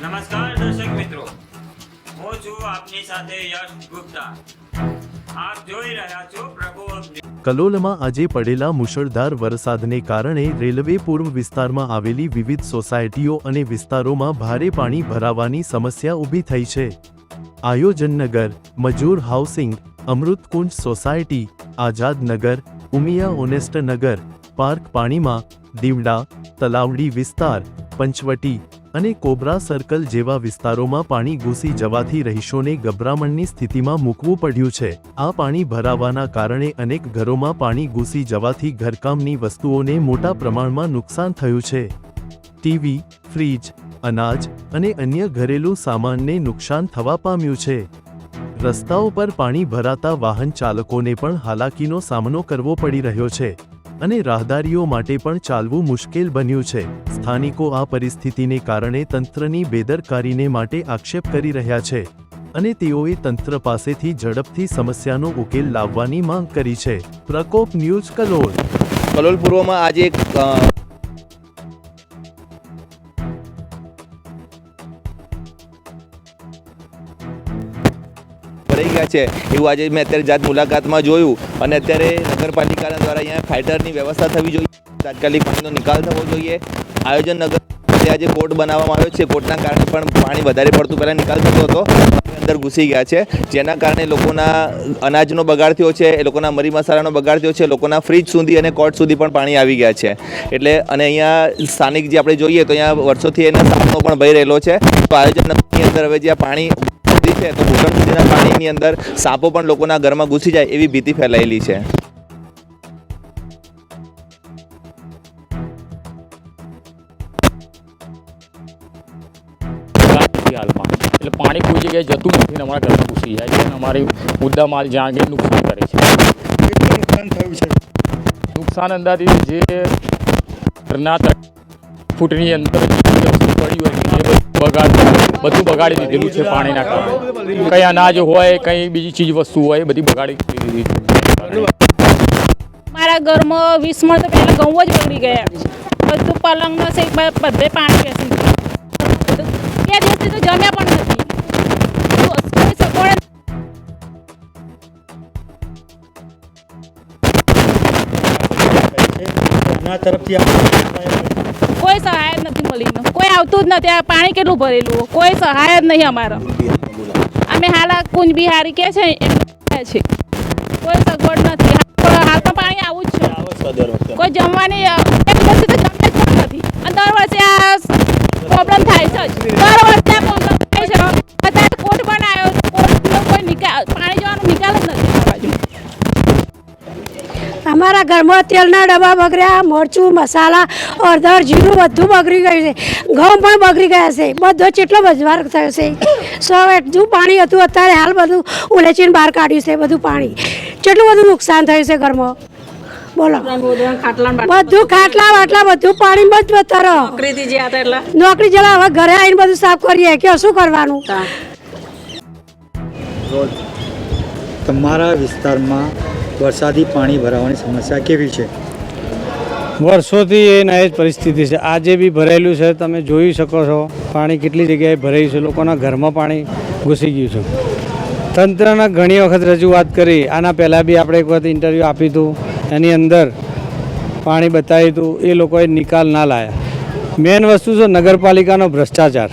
નમસ્કાર દર્શક મિત્રો, હું છું આપની સાથે યશ ગુપ્તા. આપ જોઈ રહ્યા છો પ્રકોપ. કલોલમાં આજે પડેલા મુશળધાર વરસાદને કારણે રેલવે પૂર્વ વિસ્તારમાં આવેલી વિવિધ સોસાયટીઓ અને વિસ્તારોમાં ભારે પાણી ભરાવાની સમસ્યા ઊભી થઈ છે. આયોજનનગર, મજૂર housing, Amrutkunj society, Azadnagar, Umiya honest Nagar, park પાણીમાં, દીવડા, તલાવડી વિસ્તાર, પંચવટી અને કોબરા સર્કલ જેવા વિસ્તારોમાં પાણી ઘૂસી જવાથી રહીશોને ગભરામણની સ્થિતિમાં મૂકવું પડ્યું છે. આ પાણી ભરાવાના કારણે અનેક ઘરોમાં પાણી ઘૂસી જવાથી ઘરકામની વસ્તુઓને મોટા પ્રમાણમાં નુકસાન થયું છે. ટીવી, ફ્રીજ, અનાજ અને અન્ય ઘરેલું સામાનને નુકસાન થવા પામ્યું છે. રસ્તાઓ પર પાણી ભરાતા વાહન ચાલકોને પણ હાલાકીનો સામનો કરવો પડી રહ્યો છે અને રાહદારીઓ માટે પણ ચાલવું મુશ્કેલ બન્યું છે. સ્થાનિકો આ પરિસ્થિતિને કારણે તંત્રની બેદરકારીને માટે આક્ષેપ કરી રહ્યા છે અને તેઓએ તંત્ર પાસેથી ઝડપથી સમસ્યાનો ઉકેલ લાવવાની માંગ કરી છે. પ્રકોપ ન્યૂઝ કલોલ. કલોલ પૂર્વમાં આજે એક ભરાઈ ગયા છે એવું આજે મેં અત્યારે જાત મુલાકાતમાં જોયું અને અત્યારે નગરપાલિકાના દ્વારા અહીંયા ફાઇટરની વ્યવસ્થા થવી જોઈએ, તાત્કાલિક પાણીનો નિકાલ થવો જોઈએ. આયોજન નગર આજે કોર્ટ બનાવવામાં આવ્યો છે. કોર્ટના કારણે પણ પાણી વધારે પડતું પહેલાં નિકાલ થતો હતો, અંદર ઘૂસી ગયા છે, જેના કારણે લોકોના અનાજનો બગાડ થયો છે, એ લોકોના મરી મસાલાનો બગાડ થયો છે, લોકોના ફ્રીજ સુધી અને કોર્ટ સુધી પણ પાણી આવી ગયા છે. એટલે અને અહીંયા સ્થાનિક જે આપણે જોઈએ તો અહીંયા વર્ષોથી એના સાપનો પણ ભય રહેલો છે. તો આયોજન નગરની અંદર હવે જ્યાં પાણી છે તો ઘૂંટણ સુધીના પાણીની અંદર સાપો પણ લોકોના ઘરમાં ઘૂસી જાય એવી ભીતિ ફેલાયેલી છે. હાલમાં એટલે પાણી કોઈ જગ્યાએ જતું નથી, અમારા ઘરમાં ઘૂસી જાય છે અને અમારી મુદ્દા માલ જ્યાં આગળ નુકસાન કરે છે. નુકસાન થયું છે. નુકસાન અંદાજિત જે ઘરના ફૂટની અંદર વસ્તુ પડી હોય બધું બગાડી દીધેલું છે પાણીના કારણે. કંઈ અનાજ હોય, કંઈ બીજી ચીજ વસ્તુ હોય, બધી બગાડી દીધી છે. મારા ઘરમાં 20 મણ તો પહેલાં ઘઉં જ બગડી ગયા. બધું પલંગમાં છે બધે પાણી બેસી ગયું. 2 દિવસથી તો જમ્યા પણ નથી. કોઈ સગવડ એના તરફથી કોઈ સહાય જ નથી મળી, કોઈ આવતું જ નથી. આ પાણી કેટલું ભરેલું, કોઈ સહાય જ નહીં અમારા. અમે હાલ કુંજ બિહારી કે છે એમ છે, કોઈ સગવડ નથી. હાલમાં પાણી આવું જ છે. કોઈ જમવાની 1 વર્ષથી તો જમ્યા જ પણ નથી અને દર વર્ષે આ પ્રોબ્લેમ થાય છે. દર વર્ષે આ પ્રોબ્લેમ થાય છે. અત્યારે કોર્ટ બનાવ્યો, કોર્ટનો કોઈ નિકાલ, પાણી જવાનો નિકાલ જ નથી આ બાજુ. અમારા ઘરમાં તેલના ડબ્બા બગડ્યા, મરચું, મસાલા, હળદર, જીરું બધું બગડી ગયું છે. ઘઉં પણ બગડી ગયા છે. બધો કેટલો બજવાર થયો છે. જો પાણી હતું અત્યારે હાલ બધું ઉલેચીને બહાર કાઢ્યું છે. બધું પાણી કેટલું બધું નુકસાન થયું છે ઘરમાં. બોલો, બધું ખાટલા વાટલા બધું પાણી બધ નોકરી જલા. હવે ઘરે આવીને બધું સાફ કરીએ કે શું કરવાનું. તમારા વિસ્તારમાં વરસાદી પાણી ભરાવાની સમસ્યા કેવી છે? વર્ષોથી એ જ પરિસ્થિતિ છે. આજે બી ભરાયેલું છે, તમે જોઈ શકો છો. પાણી કેટલી જગ્યાએ ભરાયું છે, લોકોના ઘરમાં પાણી ઘૂસી ગયું છે. તંત્રના ઘણી વખત રજૂઆત કરી. આના પહેલાં બી આપણે એક વખત ઇન્ટરવ્યૂ આપ્યું હતું, એની અંદર પાણી બતાવ્યું હતું, એ લોકોએ નિકાલ ના લાયા. મેઇન વસ્તુ છે નગરપાલિકાનો ભ્રષ્ટાચાર.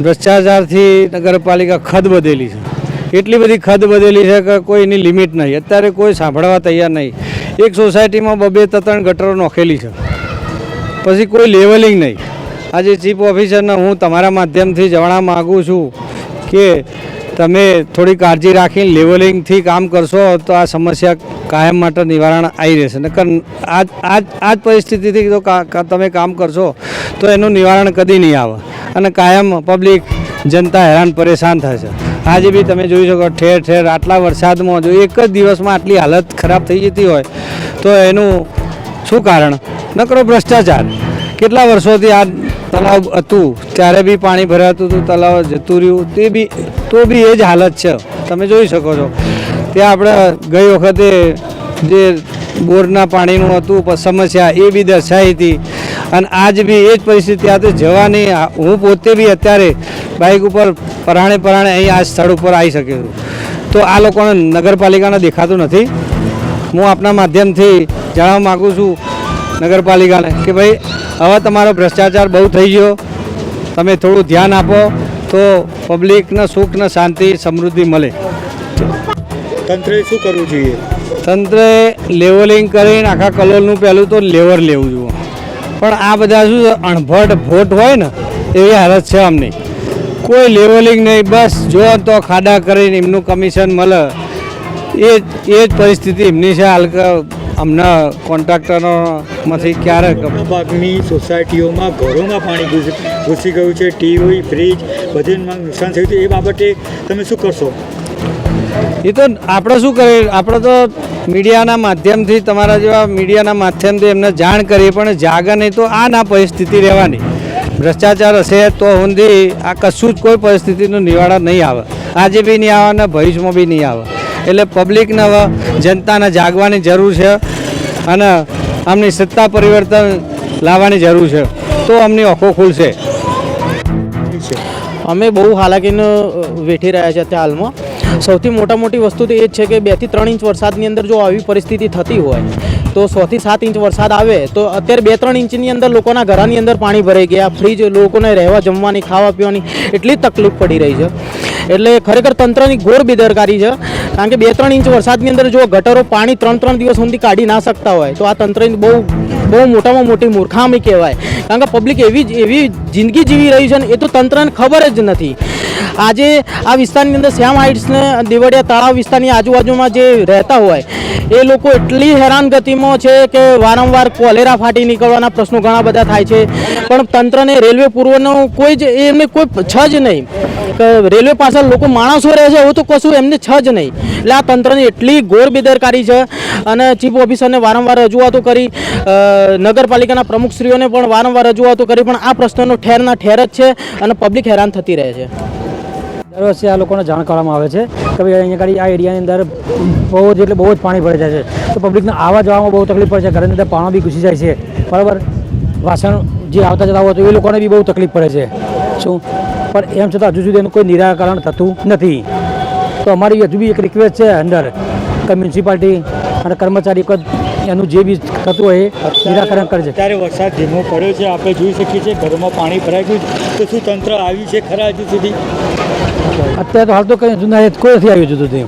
ભ્રષ્ટાચારથી નગરપાલિકા ખદ બધેલી છે. એટલી બધી ખદ બધેલી છે કે કોઈની લિમિટ નહીં. અત્યારે કોઈ સાંભળવા તૈયાર નહીં. એક સોસાયટીમાં 2-3 ગટરો નોખેલી છે, પછી કોઈ લેવલિંગ નહીં. આજે ચીફ ઓફિસરને હું તમારા માધ્યમથી જણાવવા માગું છું કે તમે થોડી કાળજી રાખીને લેવલિંગથી કામ કરશો તો આ સમસ્યા કાયમ માટે નિવારણ આવી રહેશે. નકર આ જ પરિસ્થિતિથી જો તમે કામ કરશો તો એનું નિવારણ કદી નહીં આવે અને કાયમ પબ્લિક જનતા હેરાન પરેશાન થશે. આજે બી તમે જોઈ શકો ઠેર ઠેર આટલા વરસાદમાં જો એક જ દિવસમાં આટલી હાલત ખરાબ થઈ જતી હોય તો એનું શું કારણ? નકરો ભ્રષ્ટાચાર. કેટલા વર્ષોથી આ તળાવ હતું ત્યારે બી પાણી ભરાતું હતું, તળાવ જતું રહ્યું, તો બી એ જ હાલત છે. તમે જોઈ શકો છો. ત્યાં આપણે ગઈ વખતે જે બોરના પાણીનું હતું પણ સમસ્યા એ બી દર્શાવી હતી અને આજ બી એ જ પરિસ્થિતિ આ તો જવાની હું પોતે બી અત્યારે બાઇક ઉપર પરાણે અહીં આ સ્થળ ઉપર આવી શક્યો છું તો આ લોકોને નગરપાલિકાને દેખાતું નથી. હું આપના માધ્યમથી જણાવવા માગું છું નગરપાલિકાને કે ભાઈ હવે તમારો ભ્રષ્ટાચાર બહુ થઈ ગયો, તમે થોડું ધ્યાન આપો તો પબ્લિકને સુખ ને શાંતિ સમૃદ્ધિ મળે. તંત્રએ શું કરવું જોઈએ? તંત્રએ લેવલિંગ કરીને આખા કલોલનું પહેલું તો લેવર લેવું જોઈએ, પણ આ બધા શું છે, અણભટ ભોટ હોય ને એવી હાલત છે અમની. કોઈ લેવલિંગ નહીં, બસ જો તો ખાડા કરીને એમનું કમિશન મળે એ જ પરિસ્થિતિ એમની છે હાલ. હમણાં કોન્ટ્રાક્ટરોમાંથી ક્યારે ભાગની સોસાયટીઓમાં ઘરોમાં પાણી ઘૂસી ગયું છે, ટીવી ફ્રીજ બધીમાં નુકસાન થયું છે, એ બાબતે તમે શું કરશો? એ તો આપણે શું કરીએ, આપણે તો મીડિયાના માધ્યમથી તમારા જેવા મીડિયાના માધ્યમથી એમને જાણ કરીએ, પણ જાગે નહીં તો આ ના પરિસ્થિતિ રહેવાની. ભ્રષ્ટાચાર હશે તો સુધી આ કશું જ કોઈ પરિસ્થિતિનું નિવારણ નહીં આવે, આજે બી નહીં આવે ને ભવિષ્યમાં બી નહીં આવે. એટલે પબ્લિકને હવે જનતાને જાગવાની જરૂર છે અને આમની સત્તા પરિવર્તન લાવવાની જરૂર છે તો અમની આંખો ખુલશે. અમે બહુ હાલાકીને વેઠી રહ્યા છે અત્યારે હાલમાં. સૌથી મોટી વસ્તુ તો એ જ છે કે 2 થી 3 ઇંચ વરસાદની અંદર જો આવી પરિસ્થિતિ થતી હોય તો 6 થી 7 ઇંચ વરસાદ આવે તો અત્યારે 2-3 ઇંચની અંદર લોકોના ઘરની અંદર પાણી ભરાઈ ગયા, ફ્રીજ લોકોને રહેવા જમવાની ખાવા પીવાની એટલી તકલીફ પડી રહી છે. એટલે ખરેખર તંત્રની ઘોર બેદરકારી છે, કારણ કે 2-3 ઇંચ વરસાદની અંદર જો ગટરો પાણી 3-3 દિવસ સુધી કાઢી ના શકતા હોય તો આ તંત્રની બહુ મોટામાં મોટી મૂર્ખામી કહેવાય. કારણ કે પબ્લિક એવી જિંદગી જીવી રહી છે ને એ તો તંત્રને ખબર જ નથી. આજે આ વિસ્તારની અંદર શ્યામ હાઇટ્સને દેવળિયા તળાવ વિસ્તારની આજુબાજુમાં જે રહેતા હોય એ લોકો એટલી હેરાનગતિમાં છે કે વારંવાર કોલેરા ફાટી નીકળવાના પ્રશ્નો ઘણા બધા થાય છે, પણ તંત્રને રેલવે પૂર્વનું કોઈ જ એમને કોઈ છ જ નહીં. રેલવે પાછળ લોકો માણસો રહે છે એવું તો કશું એમને છ જ નહીં. એટલે આ તંત્રની એટલી ઘોર બેદરકારી છે અને ચીફ ઓફિસરને વારંવાર રજૂઆતો કરી, નગરપાલિકાના પ્રમુખશ્રીઓને પણ વારંવાર રજૂઆતો કરી, પણ આ પ્રશ્નનો ઠેરના ઠેર જ છે અને પબ્લિક હેરાન થતી રહે છે. દર વર્ષે આ લોકોને જાણ કરવામાં આવે છે કે ભાઈ અહીંયા આગળ આ એરિયાની અંદર બહુ જ પાણી ભરાઈ જાય છે તો પબ્લિકને આવવા જવામાં બહુ તકલીફ પડે છે, ઘરની અંદર પાણી બી ઘૂસી જાય છે, બરાબર. વાસણ જે આવતા જતા હોય તો એ લોકોને બી બહુ તકલીફ પડે છે શું, પણ એમ છતાં હજુ સુધી એનું કોઈ નિરાકરણ થતું નથી. તો અમારી હજુ બી એક રિક્વેસ્ટ છે અંદર કે મ્યુનિસિપાલિટી અને કર્મચારી એનું જે બી થતું હોય એ નિરાકરણ કરે છે. અત્યારે વરસાદ ધીમો પડ્યો છે, આપણે જોઈ શકીએ છીએ ઘરમાં પાણી ભરાઈ ગયું તો શું તંત્ર આવ્યું છે ખરા હજુ સુધી? અત્યારે તો હાલ તો કંઈ કોઈ નથી આવ્યું હજુ સુધી.